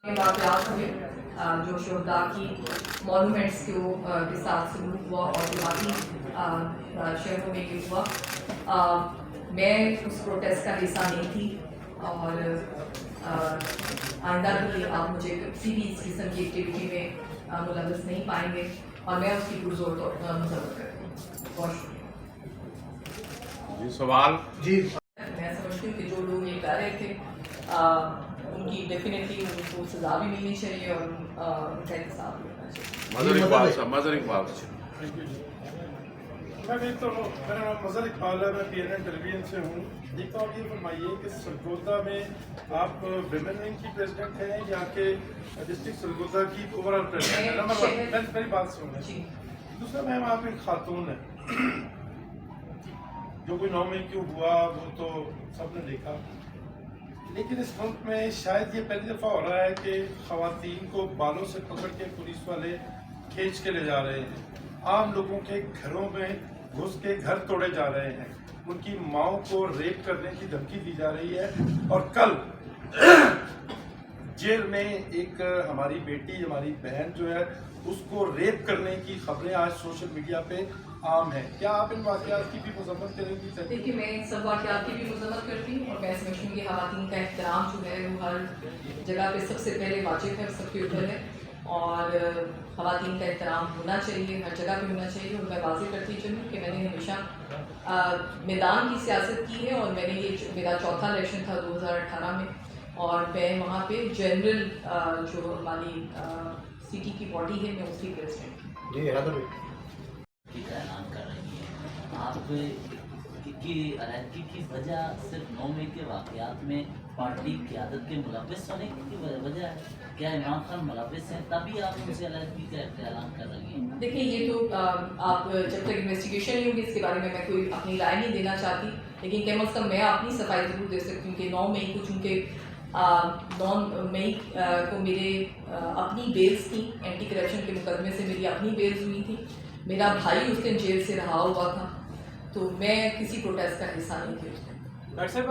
واقعات ہوئے جو شہداء کی مونومنٹس کے ساتھ سلوک ہوا اور جو باقی شہروں میں یہ ہوا، میں اس پروٹیسٹ کا حصہ نہیں تھی اور آئندہ بھی آپ مجھے کسی بھی اس قسم کی ایکٹیویٹی میں ملوث نہیں پائیں گے اور میں اس کی پرزور مذمت کرتی ہوں. بہت شکریہ. جی سوال. جی میں سمجھتی ہوں کہ جو لوگ یہ کر رہے تھے ان کی ڈیفینیٹلی ان کو سزا بھی ملنی چاہیے اور ان کا احتساب بھی ہونا چاہیے. مظہر اقبال میرا نام مظہر اقبال ہے، میں PNN ٹیلی ویژن سے ہوں. ایک تو آپ یہ فرمائیے کہ سرگودھا میں آپ ویمن ونگ کی پریزیڈنٹ ہیں یا کہ ڈسٹرکٹ سرگودھا کی اوور آل پریزیڈنٹ ہیں؟ میری بات سنیں. دوسرا میم آپ ایک خاتون ہیں، جو کوئی 9 مئی کیوں ہوا وہ تو سب نے دیکھا، لیکن اس ملک میں شاید یہ پہلی دفعہ ہو رہا ہے کہ خواتین کو بالوں سے پکڑ کے پولیس والے کھینچ کے لے جا رہے ہیں، عام لوگوں کے گھروں میں گھس کے گھر توڑے جا رہے ہیں، ان کی ماؤں کو ریپ کرنے کی دھمکی دی جا رہی ہے. اور کل جیل میں ایک ہماری بیٹی، ہماری بہن جو ہے، اس کو ریپ کرنے کی خبریں آج سوشل میڈیا پہ عام ہیں. کیا آپ ان واقعات کی بھی مذمت کریں گی؟ دیکھیے میں سب واقعات کی بھی مذمت کرتی ہوں اور میں سمجھتی ہوں کہ خواتین کا احترام جو ہے وہ ہر جگہ پہ سب سے پہلے واجب ہے، سب کے اوپر ہے اور خواتین کا احترام ہونا چاہیے، ہر جگہ پہ ہونا چاہیے. اور میں واضح کرتی چلوں کہ میں نے ہمیشہ میدان کی سیاست کی ہے اور میں نے یہ میرا چوتھا الیکشن تھا 2018 میں اور میں وہاں پہ جنرل جو ہماری سٹی کی باڈی ہے میں اس کی پریزیڈنٹ ہوں. جی حیدر اعلان کر رہی ہیں آپ کی علیحدگی کی وجہ صرف 9 مئی کے واقعات میں پارٹی قیادت کے ملوث ہونے کی وجہ ہے؟ کیا عمران خان ملوث ہیں تبھی آپ ان سے علیحدگی کا اعلان کر رہی ہیں؟ دیکھیں یہ تو آپ جب تک انویسٹیگیشن نہیں ہوگی اس کے بارے میں کوئی اپنی رائے نہیں دینا چاہتی، لیکن کم از کم میں اپنی صفائی ضرور دے سکتی ہوں کہ 9 مئی کو چونکہ 9 مئی کو میرے اپنی بیلز تھیں، اینٹی کرپشن کے مقدمے سے میری اپنی بیلز ہوئی تھی، میرا بھائی اس دن جیل سے رہا ہوا تھا، تو میں کسی پروٹیسٹ کا حصہ نہیں تھی. ڈاکٹر صاحب